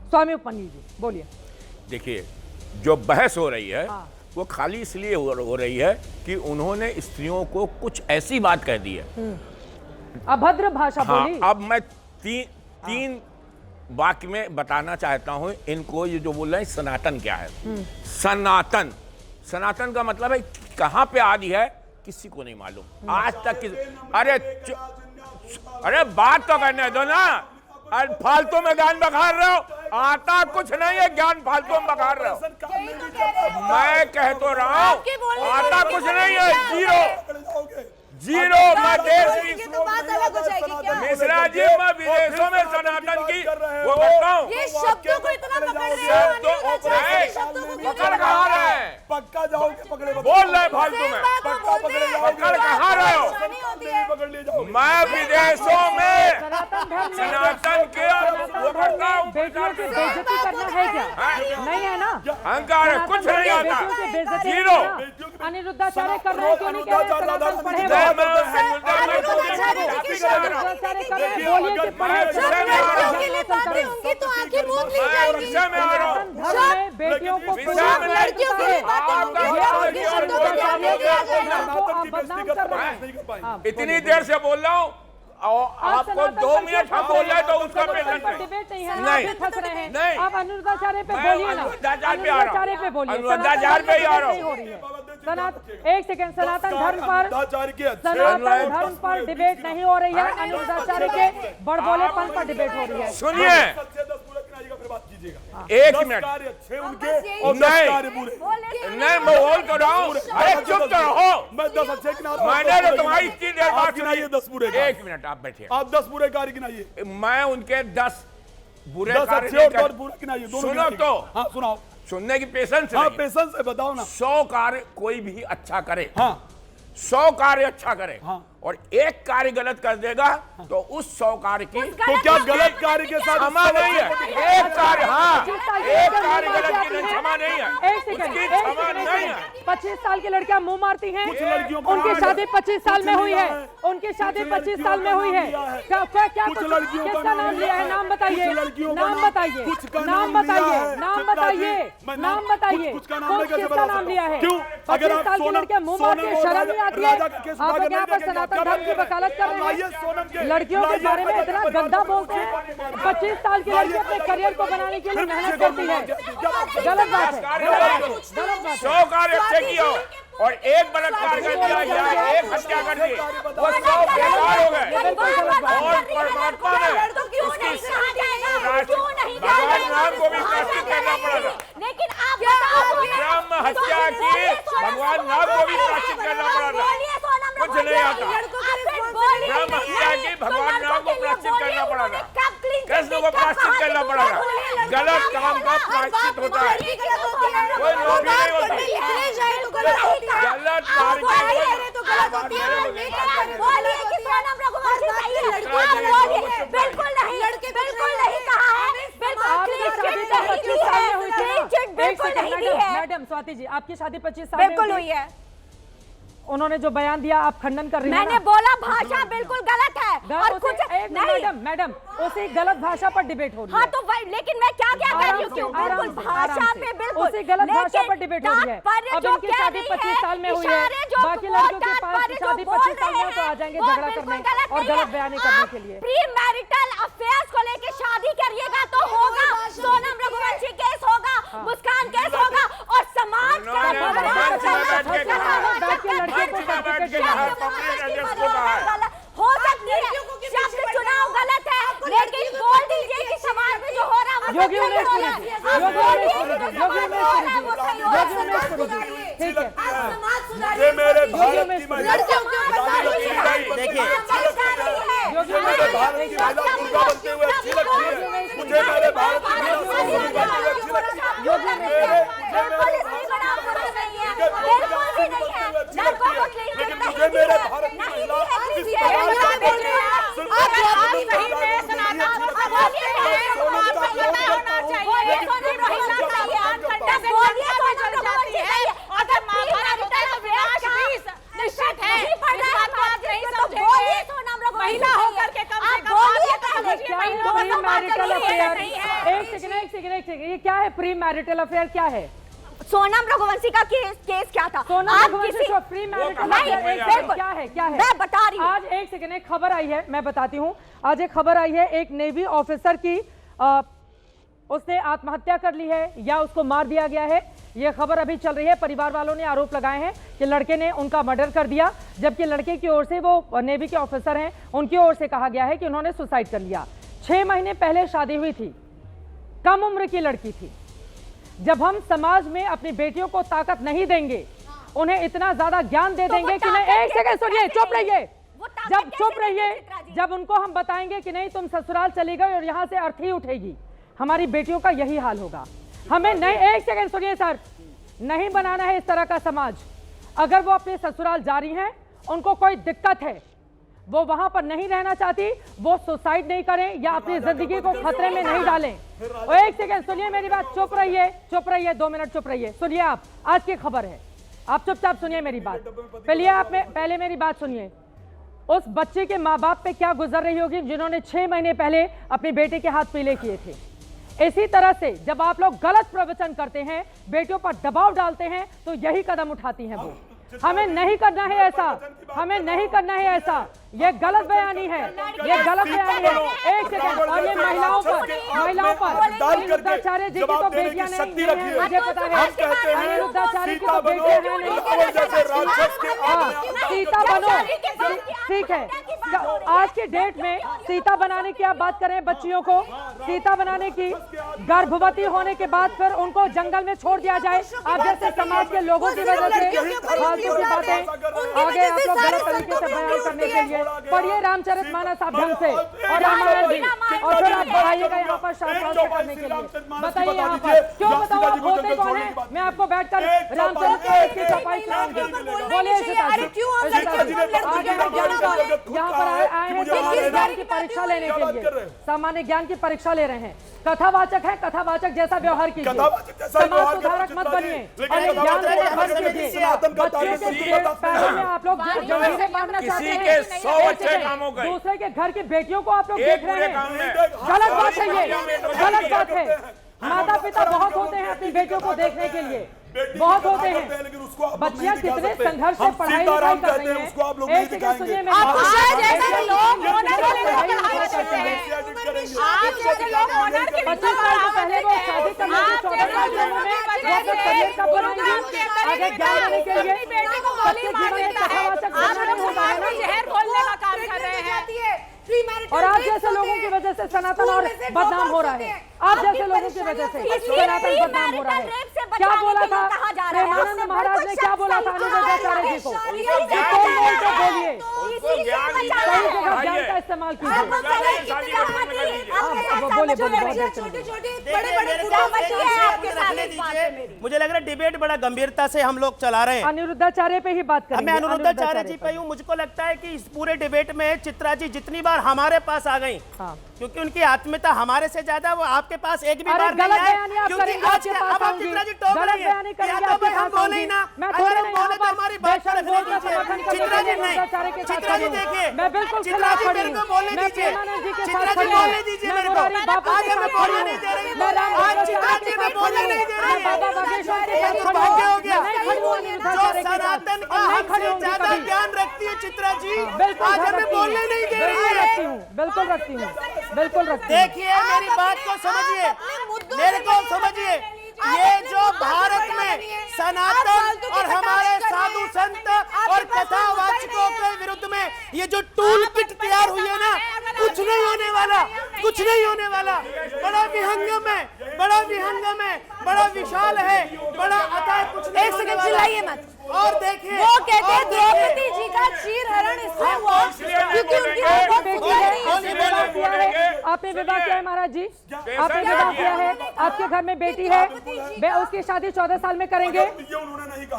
स्वामी उपमन्यु जी बोलिए। देखिए, जो बहस हो रही है वो खाली इसलिए हो रही है कि उन्होंने स्त्रियों को कुछ ऐसी बात कह दी है, अभद्र भाषा बोली। अब मैं तीन वाक्य में बताना चाहता हूं इनको। ये जो बोल रहे हैं सनातन क्या है? सनातन, सनातन का मतलब है कहां पे आदि है किसी को नहीं मालूम आज तक। अरे बात तो करने दो ना, फालतू में ज्ञान बखार रहे हो, आता कुछ नहीं है, ज्ञान फालतू में बखार रहे हो। मैं कह तो रहा हूं आता कुछ नहीं है, जीरो। मैं देश की मिश्रा जी, मैं विदेशों में सनातन की वो बताऊं, ये शब्दों को इतना पकड़ रहे हो, पकड़ कहाँ रहे हैं? पक्का जाओगे पकड़े, बोल रहे फालतू में, पकड़ कहाँ रहे हो? मैं विदेशों में सनातन के वो करता हूँ। बेटियों की बेइज्जती करना है क्या? नहीं है ना, अहंकार है, कुछ नहीं आता, जीरो। अनिरुद्धाचार्य कर रहे हैं, क्यों नहीं कह रहे सनातन पढ़े? बेटियों को इतनी देर से बोल रहा हूँ, आपको 2 मिनट हम बोल रहे तो उसका डिबेट नहीं है ना, फंस रहे हैं। नहीं, आप अनिरुद्धाचार्य पे बोलिए ना, अनिरुद्धाचार्य पे बोलिए, अनिरुद्धाचार्य पे ही आ रहा हूँ। एक सेकंड, सनातन धर्म पर डिबेट नहीं हो रही है, अनिरुद्धाचार्य के बड़बोलेपन पर डिबेट हो रही है। सुनिए, एक मिनट, नहीं मैं बोल तो रहा हूँ, अरे चुप तो रहो। मैंने तो तुम्हारी इतनी देर बात सुनाई, 10 बुरे। एक मिनट आप बैठिए, आप 10 बुरे कार्य गिनाइए। मैं उनके 10 बुरे 10 कार्य अच्छे और बुरे गिनाइए, दोनों सुनो तो। हाँ सुनाओ, सुनने की पेशेंस हाँ नहीं। पेशेंस है, बताओ ना। 100 कार्य कोई भी अच्छा करे, हाँ 100 कार्य अच्छा करे, हाँ। और एक कार्य गलत कर देगा तो उस 100 कार्य की तो क्या गलत कार्य के साथ क्षमा नहीं है? एक कार्य, हाँ एक कार्य गलत की क्षमा नहीं है, उसकी क्षमा नहीं है। 25 साल की लड़कियां मुंह मारती हैं, कुछ लड़कियों को उनकी शादी 25 साल में हुई है, उनकी शादी 25 साल में हुई है। क्या कुछ लड़कियों का किसका नाम लिया है? नाम बताइए, नाम बताइए, नाम बताइए, नाम बताइए, नाम बताइए, किसका नाम लिया है? 25 साल की लड़कियां मुंह मार के शर्म नहीं आती है? आप लोग यहाँ पर सनातन धर्म की वकालत कर रहे हैं, लड़कियों के बारे में इतना गंदा बोलते हैं। 25 साल की लड़की अपने करियर को बनाने के लिए मेहनत करती है, गलत बात है, गलत बात। 100 कार्य अच्छे किया और एक बलात्कार कर दिया या एक हत्या कर दी, वो 100 बेकार हो गए। और परमात्मा ने भगवान राम को भी प्रायश्चित करना पड़ा, लेकिन आप बताओ, ब्रह्म हत्या की भगवान राम को भी प्रायश्चित करना पड़ा, कुछ नहीं आता। ब्रह्म हत्या की भगवान राम को प्रायश्चित करना पड़ा था, कृष्ण को प्रायश्चित करना पड़ा था। गलत काम का प्रायश्चित होता है, कोई नौकरी नहीं होती। गलत बिल्कुल नहीं, बिल्कुल नहीं कहा है, मैडम स्वाति जी, आपकी शादी 25 साल बिल्कुल हुई है। उन्होंने जो बयान दिया आप खंडन कर रही हैं? मैंने बोला भाषा बिल्कुल गलत है और कुछ नहीं। मैडम उसी गलत भाषा पर डिबेट हो रही है। हाँ तो लेकिन मैं क्या क्या कर रही हूँ? बिल्कुल भाषा पे बिल्कुल उसी गलत भाषा पर डिबेट हो रही है। अब इनकी शादी 25 साल में हुई है, बाकी लड़कियों के पास शादी 25 साल में तो आ जाएंगे झगड़ा करने और गलत बयानी करने के लिए। प्री मैरिटल अफेयर्स को लेके शादी करिएगा तो होगा, सोनम रघुवंशी केस होगा, मुस्कान केस होगा और समाज हो सकती है शब्द चुनाव गलत है, लेकिन बोल दीजिए कि समाज में जो हो रहा है योगी उमेश ठीक है। ये मेरे भारत की महिला, देखिए मेरे भारत की महिला दुर्गा बनते हुए अच्छी लगती है, मुझे मेरे भारत की महिला सरस्वती बनते हुए अच्छी लगती है, लेकिन मुझे मेरे भारत की महिला इस प्रकार महिला होकर के कम से कम सेकंड, ये क्या है? प्री मैरिटल अफेयर क्या है? सोनम रघुवंशी का केस क्या था? सोनम रघुवंशी को प्री मैरिटल अफेयर क्या है? क्या है? मैं बता रही हूँ। आज एक सेकंड, एक खबर आई है, मैं बताती हूँ। आज एक खबर आई है, एक नेवी ऑफिसर की उसने आत्महत्या कर ली है या उसको मार दिया गया है। यह खबर अभी चल रही है। परिवार वालों ने आरोप लगाए हैं कि लड़के ने उनका मर्डर कर दिया, जबकि लड़के की ओर से, वो नेवी के ऑफिसर हैं, उनकी ओर से कहा गया है कि उन्होंने सुसाइड कर लिया। 6 महीने पहले शादी हुई थी, कम उम्र की लड़की थी। जब हम समाज में अपनी बेटियों को ताकत नहीं देंगे, उन्हें इतना ज्यादा ज्ञान दे देंगे कि नहीं, एक सेकंड सुनिए, चुप रहिए। जब चुप रहिए, जब उनको हम बताएंगे कि नहीं तुम ससुराल चली गई और यहां से अर्थी उठेगी, हमारी बेटियों का यही हाल होगा। हमें नहीं, एक सेकंड सुनिए सर, नहीं बनाना है इस तरह का समाज। अगर वो अपने ससुराल जा रही हैं, उनको कोई दिक्कत है, वो वहां पर नहीं रहना चाहती, वो सुसाइड नहीं करें या अपनी जिंदगी को खतरे में नहीं डालें। और एक सेकंड सुनिए मेरी बात, चुप रहिए, चुप रहिए, 2 मिनट चुप रहिए। सुनिए, आप आज की खबर है, आप चुपचाप सुनिए मेरी बात। पहले मेरी बात सुनिए। उस बच्चे के माँ बाप पे क्या गुजर रही होगी जिन्होंने 6 महीने पहले अपने बेटे के हाथ पीले किए थे। इसी तरह से जब आप लोग गलत प्रवचन करते हैं, बेटियों पर दबाव डालते हैं, तो यही कदम उठाती हैं वो। हमें नहीं करना है ऐसा, हमें नहीं करना है ऐसा। ये गलत बयानी है, ये गलत बयानी है। एक सेकंड, और ये महिलाओं पर अनिरुद्धाचार्य जी की तो बेटियां नहीं है, मुझे पता है। अनिरुद्धाचार्य की तो बेटियां नहीं। सीता बनो, ठीक है। आज के डेट में सीता बनाने की आप बात करें, बच्चियों को सीता बनाने की, गर्भवती होने के बाद फिर उनको जंगल में छोड़ दिया जाए। आप जैसे समाज के लोगों की वजह से फालतू की बातें आगे आप लोग गलत तरीके से बयान करने के लिए पढ़िए रामचरितमानस आप ढंग से और रामायण भी, और फिर आप बढ़ाइएगा यहाँ पर शास्त्र करने के लिए। बताइए यहाँ पर क्यों, बताओ आप होते कौन है? मैं आपको बैठकर रामचरितमानस की छपाई कराऊंगी। बोलिए यहाँ पर आए हैं सामान्य ज्ञान की परीक्षा लेने के लिए, सामान्य ज्ञान की परीक्षा ले रहे हैं। कथावाचक है, कथावाचक जैसा व्यवहार कीजिए, समाज सुधारक मत बनिए, ज्ञान मत कीजिए। बच्चों के पैरों में आप लोग जंजीरें बांधना चाहते हैं, दूसरे के घर की बेटियों को आप लोग देख रहे हैं। गलत बात है, ये गलत बात है। माता पिता बहुत होते हैं अपनी बेटियों को देखने के लिए, बहुत होते हैं। बच्चियां कितने संघर्ष से पढ़ाई लिखाई कर रही हैं। एक सेकंड सुनिए, मैं पहले वो शादी करने के 14 साल की उम्र में करियर का बनाएंगे, आगे ज्ञान लेने के लिए बच्चे जीवन में कथावाचक बनना नहीं होता है ना, जहर खोलने का काम कर रहे हैं। और आप जैसे लोगों की वजह से सनातन और बदनाम हो रहा है। आप जैसे लोगों की वजह से सनातन बदनाम हो रहा है। क्या बोला था प्रेमानंद महाराज ने, क्या बोला था अनिरुद्धाचार्य जी को? बोलिए, सही जगह ज्ञान का इस्तेमाल कीजिए। मुझे लग रहा है डिबेट बड़ा गंभीरता से हम लोग चला रहे हैं। अनिरुद्धाचार्य पे ही बात करेंगे। मैं अनिरुद्धाचार्य जी पे हूँ। मुझको लगता है कि इस पूरे डिबेट में चित्रा जी जितनी बार हमारे पास आ गई, क्योंकि उनकी आत्मीयता हमारे से ज्यादा वो आपके पास एक भी बार नहीं आए, क्योंकि आज अब आप चित्रा जी टोक रही है, या तो भाई हम बोले ही ना, अगर हम बोले तो हमारी बात पर रखने दीजिए। चित्रा जी नहीं, चित्रा जी देखिए, चित्रा जी मेरे को बोलने दीजिए, चित्रा जी बोलने दीजिए मेरे को। आज हमें बोलने नहीं दे रही, आज चित्रा जी में बोलने नहीं दे रही है। ये दुर्भाग्य हो गया। जो सनातन का हमसे ज्यादा ज्ञान रखती है चित्रा जी, आज हमें बोलने नहीं दे रही है। बिल्कुल रखती हूँ, बिल्कुल रखती हूँ। देखिए मेरी बात को समझिए, मेरे को समझिए। ये जो भारत में सनातन और हमारे साधु संत और कथावाचकों के विरुद्ध में ये जो टूल किट तैयार हुई है ना, कुछ नहीं होने वाला, कुछ नहीं होने वाला। बड़ा विहंगम है, बड़ा विहंगम है, बड़ा विशाल है, बड़ा अतः कुछ नहीं होने वाला। और देखिए, वो कहते हैं द्रौपदी जी का चीरहरण इसलिए हुआ क्योंकि उनकी बेटी है। आपने विवाह किया है महाराज जी, आपने विवाह किया है, आपके घर में बेटी है, उसकी शादी 14 साल में करेंगे।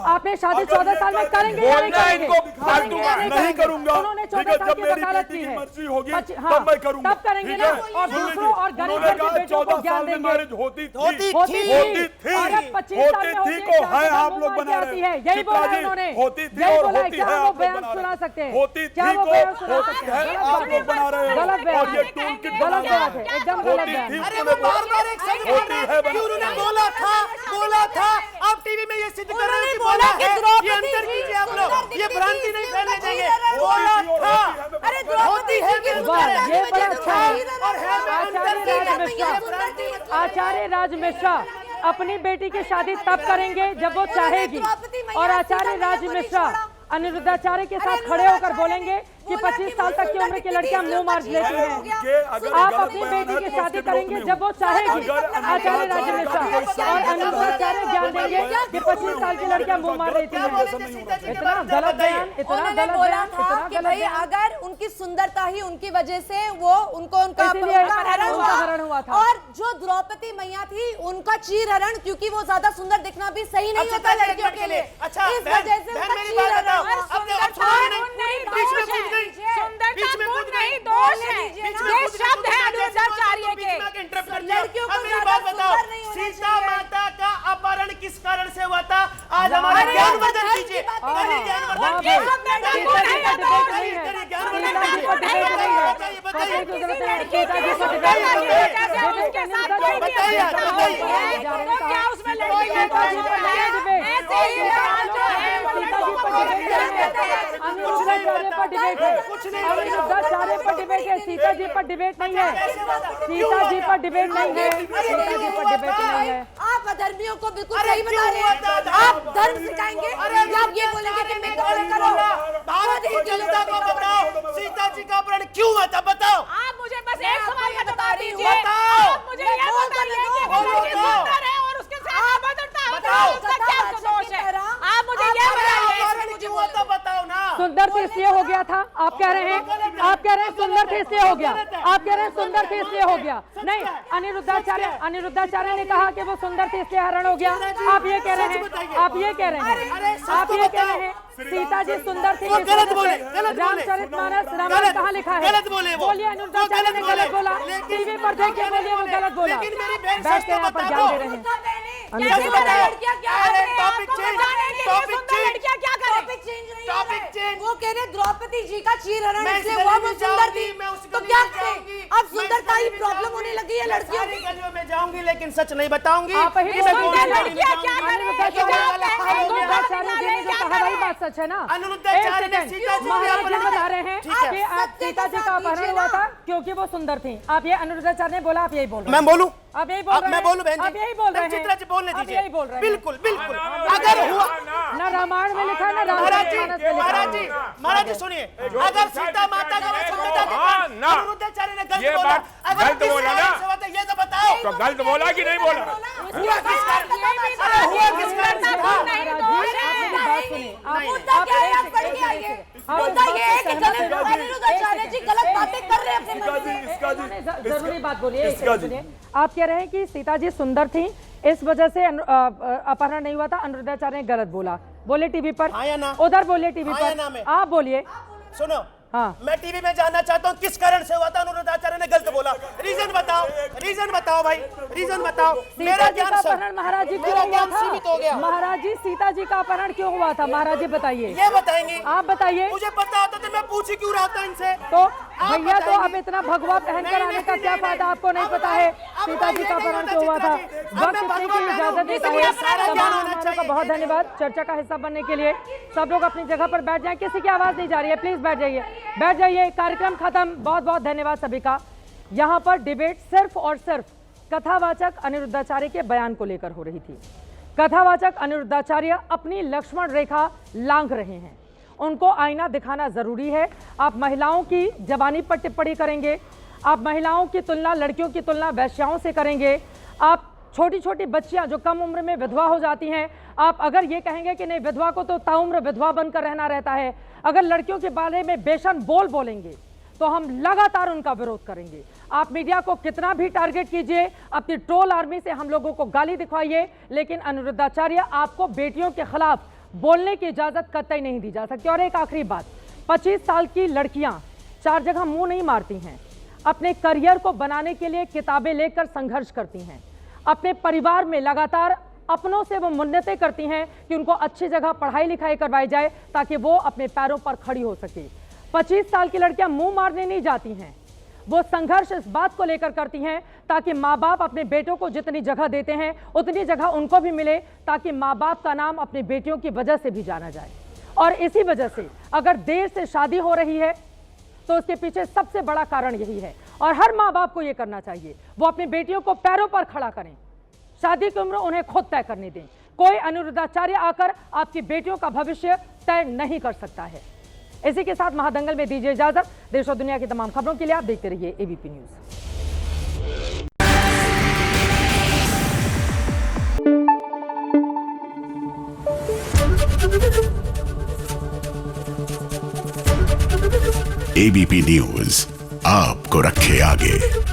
आपने शादी 14 साल में करेंगे या नहीं करेंगे? नहीं करूंगा। उन्होंने 14 साल की वकालत की है, मर्जी होगी हाँ, तब मैं करूंगा, तब करेंगे ना। और दूसरों और गरीब घर के बेटों को ज्ञान देंगे। होती थी और अब 25 साल में होती को है आप लोग बना रहे हैं। यही बोला है उन्होंने, होती थी यही और बोला है। होती क्या है वो आप लोग बयान बना सुना रहे सकते हैं। हैं? होती क्या थी वो को बयान सुना होती सकते है हैं? आप लोग बना रहे हैं। गलत बयान और ये है, टूल किट गलत बना बात है, एकदम गलत बयान। अरे वो बार-बार एक सच बोल रहे हैं कि उन्होंने बोला था। आप टीवी में ये सिद्ध कर रहे हैं कि बोला है। ये अंतर कीजिए आप लोग, ये भ्रांति नहीं फैलने देंगे। बोला था, अरे होती है वाह, ये बड़ा अच्छा है। और है में अंतर आचार्य राज मिश्रा अपनी बेटी की शादी तब करेंगे जब वो चाहेगी। और आचार्य राज मिश्रा अनिरुद्धाचार्य के साथ खड़े होकर बोलेंगे कि 25 साल तक की उम्र की लड़कियां मुंह मार लेती हैं। आप अपनी बेटी की शादी करेंगे जब वो चाहेगी, आचार्य राज मिश्रा। और अनिरुद्धाचार्य ज्ञान देंगे कि 25 साल की लड़कियां मुंह मार लेती हैं। इतना गलत बयान, इतना गलत बयान, इतना गलत बयान। अगर उनकी सुंदरता ही उनकी वजह से वो उनका हरण हुआ था। और जो द्रौपदी मैया थी उनका चीर हरण, क्योंकि वो ज्यादा सुंदर दिखना भी सही नहीं होता लड़कियों के लिए। अच्छा, इस वजह से उनका चीर हरण। सीता माता का अपहरण किस कारण से हुआ था? आज हमारे ज्ञानवर्धन कीजिए। अनिरुद्धाचार्य पर डिबेट है, सीता जी पर डिबेट नहीं है। सीता जी पर डिबेट नहीं है, सीता जी पर डिबेट नहीं है। आप अधर्मियों को बिल्कुल सही बता रहे हैं। आप धर्म सिखाएंगे या आप ये बोलेंगे कि मैं करो भारत की जनता को बताओ सीता जी का अपहरण क्यों हुआ था, बताओ। आप मुझे बस एक सवाल का जवाब दीजिए। बताओ। आप मुझे ये बताइए कि वो सुंदर है और उसके साथ बदलता है, बताओ। उसका क्या दोष है? आप मुझे ये बताइए। मुझे वो तो बताओ ना। सुंदर थे इसलिए हो गया था, आप कह रहे हैं। आप कह रहे हैं सुंदर थे इसलिए हो गया। आप कह रहे हैं सुंदर थे इसलिए हो गया। नहीं, अनिरुद्धाचार्य ने कहा कि वो सुंदर थे इसलिए हरण हो गया। आप ये कह रहे हैं, आप ये कह रहे हैं, आप ये कह रहे हैं सीता जी सुंदर थी। गलत बोले, रामचरितमानस रामायण कहाँ लिखा है? गलत बोले वो। बोलिए अनिरुद्धाचार्य ने गलत बोला। टीवी पर देखिए, बोलिए वो गलत बोला। बैठ के यहाँ पर ज्ञान दे रहे हैं। वो कह रहे द्रौपदी जी का चीर हरण इसलिए वो सुंदर थी, तो क्या करें? अब सुंदरता ही प्रॉब्लम होने लगी है लड़कियों की। गलियों में जाऊंगी लेकिन सच नहीं बताऊंगी। आप ही अनिरुद्धाचार्य जी ने जो कहा वही बात सच है ना। अनिरुद्धाचार्य ने सीता जी महाराज जी बता रहे हैं कि आप सीता जी का अपहरण हुआ था क्योंकि वो सुंदर थी। आप ये अनिरुद्धाचार्य ने बोला, आप यही बोल रहे हैं। मैं बोलूं? आप यही बोल रहे हैं। मैं बोलूं बहन जी? आप यही बोल रहे हैं। चित्रा जी बोलने आप दीजिए। यही बोल रहे हैं। बिल्कुल बिल्कुल। अगर हुआ ना रामायण में लिखा है ना महाराज जी, रामायण में लिखा है। महाराज जी सुनिए, अगर सीता माता का सुंदरता देखा अनिरुद्धाचार्य ने गलत बोला, अगर गलत बोला ना, ये तो बताओ। तो गलत बोला कि नहीं बोला? हुआ किस कारण से था? हुआ किस कारण से था? महाराज जी, आप मेरी बात सुनिए। अनिरुद्धाचार्य जी गलत बातें कर रहे हैं अपने मन में। जरूरी बात बोलिए। सुनिए, आप कह रहे हैं कि सीता जी सुंदर थी, इस वजह से अपहरण नहीं हुआ था। अनिरुद्धाचार्य ने गलत बोला। बोले टीवी पर, हाँ या ना? उधर बोलिए टीवी हाँ या ना पर, में? आप बोलिए। सुनो, हाँ, मैं टीवी में जानना चाहता हूँ किस कारण से हुआ था अनिरुद्धाचार्य ने गलत बोला। रीजन बताओ, रीजन बताओ भाई, रीजन बताओ। सीता जी का अपहरण महाराज जी क्यों हुआ सीमित हो गया। था? महाराज जी, सीता जी का अपहरण क्यों हुआ था? महाराज जी बताइए। ये बताएंगे? आप बताइए। मुझे पता होता तो मैं पूछ ही क्यों रहा था इनसे। तो भैया, तो अब इतना भगवा पहनकर आने का क्या फायदा? आपको नहीं पता है सीता जी का अपहरण क्यों हुआ था? वक्त इतने की इजाजत देता है। तमाम मेहमानों का बहुत धन्यवाद चर्चा का हिस्सा बनने के लिए। सब लोग अपनी जगह पर बैठ जाएं, किसी की आवाज नहीं जा रही है, प्लीज बैठ जाइए, बैठ जाइए। कार्यक्रम खत्म। बहुत बहुत धन्यवाद सभी का। यहाँ पर डिबेट सिर्फ और सिर्फ कथावाचक अनिरुद्धाचार्य के बयान को लेकर हो रही थी। कथावाचक अनिरुद्धाचार्य अपनी लक्ष्मण रेखा लांघ रहे हैं, उनको आईना दिखाना जरूरी है। आप महिलाओं की जबानी पर टिप्पणी करेंगे, आप महिलाओं की तुलना, लड़कियों की तुलना वेश्याओं से करेंगे, आप छोटी छोटी बच्चियां जो कम उम्र में विधवा हो जाती हैं, आप अगर ये कहेंगे कि नहीं विधवा को तो ताउम्र विधवा बनकर रहना रहता है, अगर लड़कियों के बारे में बेशन बोलेंगे तो हम लगातार उनका विरोध करेंगे। आप मीडिया को कितना भी टारगेट कीजिए, अपनी ट्रोल आर्मी से हम लोगों को गाली दिखवाइए, लेकिन अनिरुद्धाचार्य आपको बेटियों के खिलाफ बोलने की इजाजत कतई नहीं दी जा सकती। और एक आखिरी बात, 25 साल की लड़कियां 4 जगह मुंह नहीं मारती हैं, अपने करियर को बनाने के लिए किताबें लेकर संघर्ष करती हैं, अपने परिवार में लगातार अपनों से वो मन्नतें करती हैं कि उनको अच्छी जगह पढ़ाई लिखाई करवाई जाए ताकि वो अपने पैरों पर खड़ी हो सके। 25 साल की लड़कियां मुंह मारने नहीं जाती हैं, वो संघर्ष इस बात को लेकर करती हैं ताकि माँ बाप अपने बेटों को जितनी जगह देते हैं उतनी जगह उनको भी मिले, ताकि माँ बाप का नाम अपने बेटियों की वजह से भी जाना जाए। और इसी वजह से अगर देर से शादी हो रही है तो उसके पीछे सबसे बड़ा कारण यही है। और हर माँ बाप को यह करना चाहिए, वो अपनी बेटियों को पैरों पर खड़ा करें, शादी की उम्र उन्हें खुद तय करने दें। कोई अनिरुद्धाचार्य आकर आपकी बेटियों का भविष्य तय नहीं कर सकता है। इसी के साथ महादंगल में दीजिए इजाजत। देश और दुनिया की तमाम खबरों के लिए आप देखते रहिए एबीपी न्यूज। एबीपी न्यूज आपको रखे आगे।